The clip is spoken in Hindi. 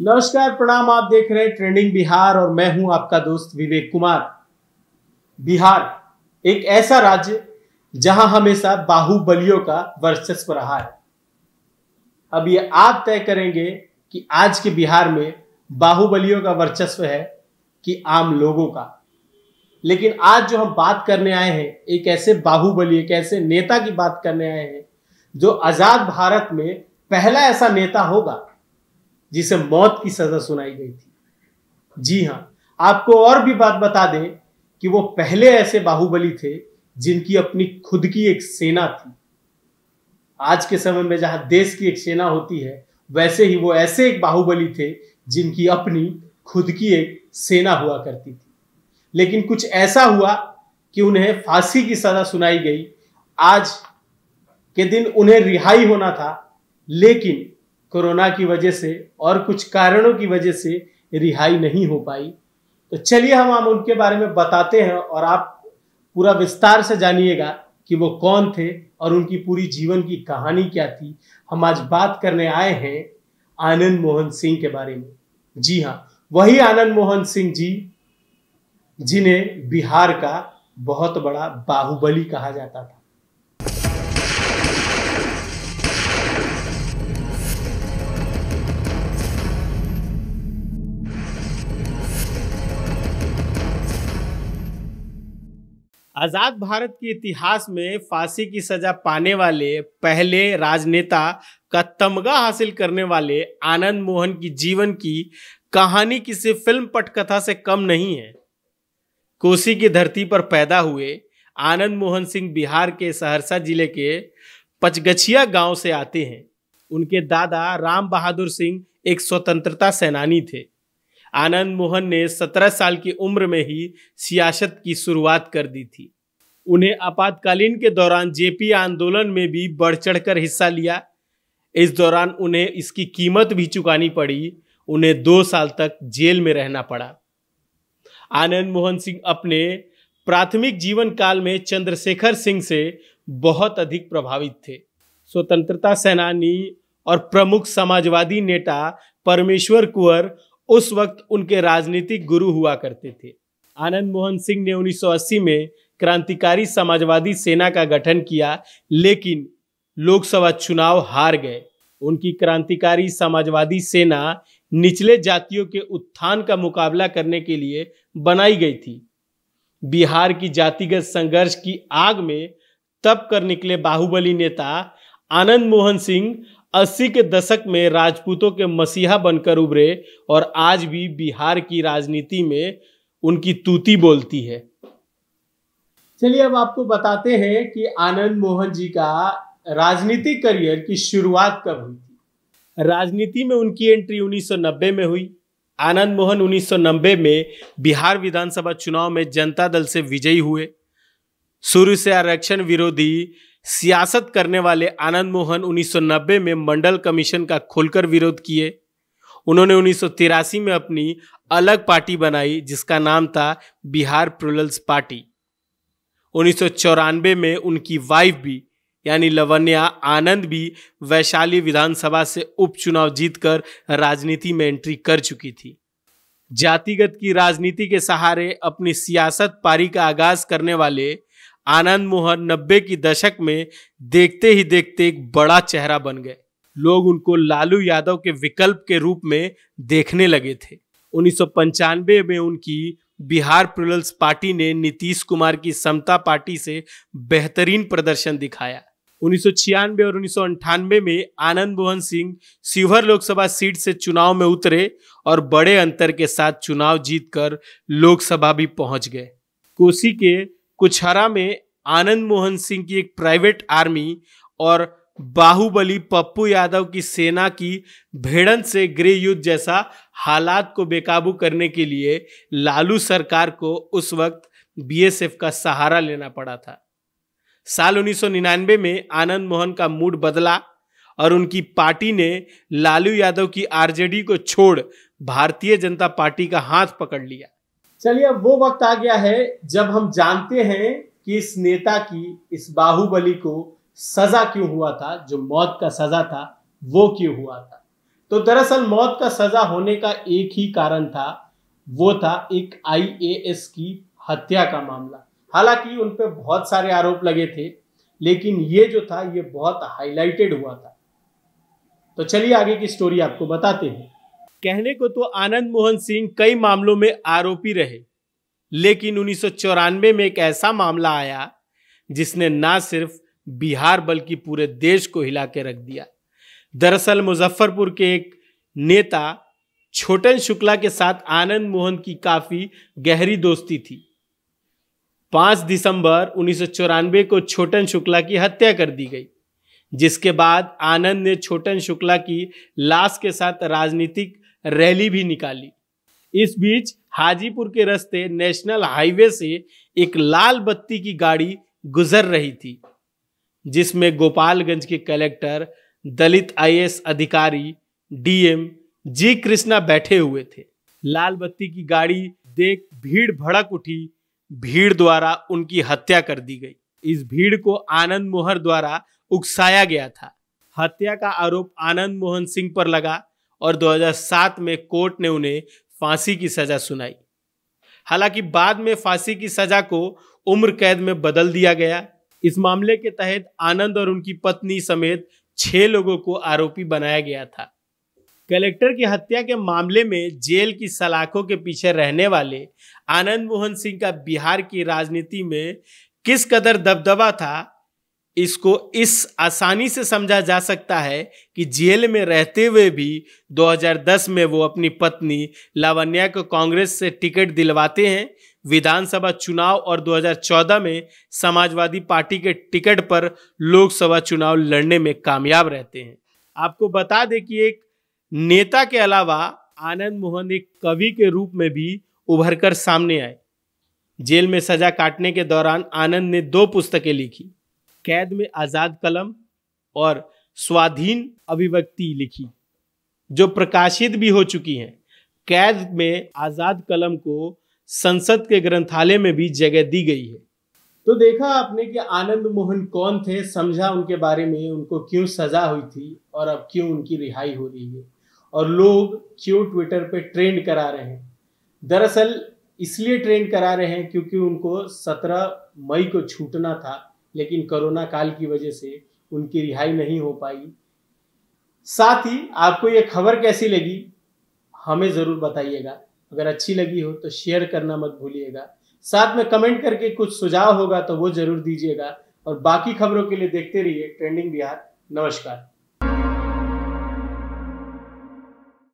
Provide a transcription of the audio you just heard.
नमस्कार, प्रणाम। आप देख रहे हैं ट्रेंडिंग बिहार और मैं हूं आपका दोस्त विवेक कुमार। बिहार एक ऐसा राज्य जहां हमेशा बाहुबलियों का वर्चस्व रहा है। अब ये आप तय करेंगे कि आज के बिहार में बाहुबलियों का वर्चस्व है कि आम लोगों का। लेकिन आज जो हम बात करने आए हैं, एक ऐसे बाहुबली, एक ऐसे नेता की बात करने आए हैं जो आजाद भारत में पहला ऐसा नेता होगा जिसे मौत की सजा सुनाई गई थी। जी हां, आपको और भी बात बता दें कि वो पहले ऐसे बाहुबली थे जिनकी अपनी खुद की एक सेना थी। आज के समय में जहां देश की एक सेना होती है, वैसे ही वो ऐसे एक बाहुबली थे जिनकी अपनी खुद की एक सेना हुआ करती थी। लेकिन कुछ ऐसा हुआ कि उन्हें फांसी की सजा सुनाई गई। आज के दिन उन्हें रिहाई होना था, लेकिन कोरोना की वजह से और कुछ कारणों की वजह से रिहाई नहीं हो पाई। तो चलिए हम उनके बारे में बताते हैं और आप पूरा विस्तार से जानिएगा कि वो कौन थे और उनकी पूरी जीवन की कहानी क्या थी। हम आज बात करने आए हैं आनंद मोहन सिंह के बारे में। जी हाँ, वही आनंद मोहन सिंह जी जिन्हें बिहार का बहुत बड़ा बाहुबली कहा जाता था। आजाद भारत के इतिहास में फांसी की सजा पाने वाले पहले राजनेता का तमगा हासिल करने वाले आनंद मोहन की जीवन की कहानी किसी फिल्म पटकथा से कम नहीं है। कोसी की धरती पर पैदा हुए आनंद मोहन सिंह बिहार के सहरसा जिले के पचगछिया गांव से आते हैं। उनके दादा राम बहादुर सिंह एक स्वतंत्रता सेनानी थे। आनंद मोहन ने 17 साल की उम्र में ही सियासत की शुरुआत कर दी थी। उन्हें आपातकालीन के दौरान जेपी आंदोलन में भी बढ़ चढ़कर हिस्सा लिया। इस दौरान उन्हें इसकी कीमत भी चुकानी पड़ी। उन्हें 2 साल तक जेल में रहना पड़ा। आनंद मोहन सिंह अपने प्राथमिक जीवन काल में चंद्रशेखर सिंह से बहुत अधिक प्रभावित थे। स्वतंत्रता सेनानी और प्रमुख समाजवादी नेता परमेश्वर कुंवर उस वक्त उनके राजनीतिक गुरु हुआ करते थे। आनंद मोहन सिंह ने 1980 में क्रांतिकारी समाजवादी सेना का गठन किया, लेकिन लोकसभा चुनाव हार गए। उनकी क्रांतिकारी समाजवादी सेना निचले जातियों के उत्थान का मुकाबला करने के लिए बनाई गई थी। बिहार की जातिगत संघर्ष की आग में तप कर निकले बाहुबली नेता आनंद मोहन सिंह 80 के दशक में राजपूतों के मसीहा बनकर उभरे और आज भी बिहार की राजनीति में उनकी तूती बोलती है। चलिए अब आपको बताते हैं कि आनंद मोहन जी का राजनीतिक करियर की शुरुआत कब हुई थी। राजनीति में उनकी एंट्री 1990 में हुई। आनंद मोहन 1990 में बिहार विधानसभा चुनाव में जनता दल से विजयी हुए। शुरू से आरक्षण विरोधी सियासत करने वाले आनंद मोहन 1990 में मंडल कमीशन का खुलकर विरोध किए। उन्होंने 1983 में अपनी अलग पार्टी बनाई जिसका नाम था बिहार प्लूरल्स पार्टी। 1994 में उनकी वाइफ भी यानी लवन्या आनंद भी वैशाली विधानसभा से उपचुनाव जीतकर राजनीति में एंट्री कर चुकी थी। जातिगत की राजनीति के सहारे अपनी सियासत पारी का आगाज करने वाले आनंद मोहन 90 की दशक में देखते ही देखते एक बड़ा चेहरा बन गए। लोग उनको लालू यादव के विकल्प के रूप में देखने लगे थे। 1995 में उनकी बिहार प्लूरल्स पार्टी ने नीतीश कुमार की समता पार्टी से बेहतरीन प्रदर्शन दिखाया। 1996 और 1998 में आनंद मोहन सिंह शिवहर लोकसभा सीट से चुनाव में उतरे और बड़े अंतर के साथ चुनाव जीतकर लोकसभा भी पहुंच गए। कोसी के कुछहरा में आनंद मोहन सिंह की एक प्राइवेट आर्मी और बाहुबली पप्पू यादव की सेना की भिड़ंत से गृह युद्ध जैसा हालात को बेकाबू करने के लिए लालू सरकार को उस वक्त बीएसएफ का सहारा लेना पड़ा था। साल 1999 में आनंद मोहन का मूड बदला और उनकी पार्टी ने लालू यादव की आरजेडी को छोड़ भारतीय जनता पार्टी का हाथ पकड़ लिया। चलिए अब वो वक्त आ गया है जब हम जानते हैं कि इस नेता की, इस बाहुबली को सजा क्यों हुआ था, जो मौत का सजा था वो क्यों हुआ था। तो दरअसल मौत का सजा होने का एक ही कारण था, वो था एक आईएएस की हत्या का मामला। हालांकि उन पे बहुत सारे आरोप लगे थे, लेकिन ये जो था ये बहुत हाईलाइटेड हुआ था। तो चलिए आगे की स्टोरी आपको बताते हैं। कहने को तो आनंद मोहन सिंह कई मामलों में आरोपी रहे, लेकिन 1994 में एक ऐसा मामला आया जिसने ना सिर्फ बिहार बल्कि पूरे देश को हिला के रख दिया। दरअसल मुजफ्फरपुर के एक नेता छोटन शुक्ला के साथ आनंद मोहन की काफी गहरी दोस्ती थी। 5 दिसंबर 1994 को छोटन शुक्ला की हत्या कर दी गई, जिसके बाद आनंद ने छोटन शुक्ला की लाश के साथ राजनीतिक रैली भी निकाली। इस बीच हाजीपुर के रास्ते नेशनल हाईवे से एक लाल बत्ती की गाड़ी गुजर रही थी, जिसमें गोपालगंज के कलेक्टर, दलित आईएएस अधिकारी डीएम जी कृष्णा बैठे हुए थे। लाल बत्ती की गाड़ी देख भीड़ भड़क उठी। भीड़ द्वारा उनकी हत्या कर दी गई। इस भीड़ को आनंद मोहन द्वारा उकसाया गया था। हत्या का आरोप आनंद मोहन सिंह पर लगा और 2007 में कोर्ट ने उन्हें फांसी की सजा सुनाई। हालांकि बाद में फांसी की सजा को उम्र कैद में बदल दिया गया। इस मामले के तहत आनंद और उनकी पत्नी समेत 6 लोगों को आरोपी बनाया गया था। कलेक्टर की हत्या के मामले में जेल की सलाखों के पीछे रहने वाले आनंद मोहन सिंह का बिहार की राजनीति में किस कदर दबदबा था, इसको इस आसानी से समझा जा सकता है कि जेल में रहते हुए भी 2010 में वो अपनी पत्नी लावण्या को कांग्रेस से टिकट दिलवाते हैं। विधानसभा चुनाव और 2014 में समाजवादी पार्टी के टिकट पर लोकसभा चुनाव लड़ने में कामयाब रहते हैं। आपको बता दें कि एक नेता के अलावा आनंद मोहन एक कवि के रूप में भी उभरकर सामने आए। जेल में सजा काटने के दौरान आनंद ने 2 पुस्तकें लिखी, कैद में आजाद कलम और स्वाधीन अभिव्यक्ति लिखी, जो प्रकाशित भी हो चुकी हैं। कैद में आजाद कलम को संसद के ग्रंथालय में भी जगह दी गई है। तो देखा आपने कि आनंद मोहन कौन थे, समझा उनके बारे में, उनको क्यों सजा हुई थी और अब क्यों उनकी रिहाई हो रही है, और लोग क्यों ट्विटर पे ट्रेंड करा रहे हैं। दरअसल इसलिए ट्रेंड करा रहे हैं क्योंकि उनको 17 मई को छूटना था, लेकिन कोरोना काल की वजह से उनकी रिहाई नहीं हो पाई। साथ ही आपको ये खबर कैसी लगी हमें ज़रूर बताइएगा। अगर अच्छी लगी हो तो शेयर करना मत भूलिएगा। साथ में कमेंट करके कुछ सुझाव होगा तो वो ज़रूर दीजिएगा। और बाकी खबरों के लिए देखते रहिए ट्रेंडिंग बिहार। नमस्कार।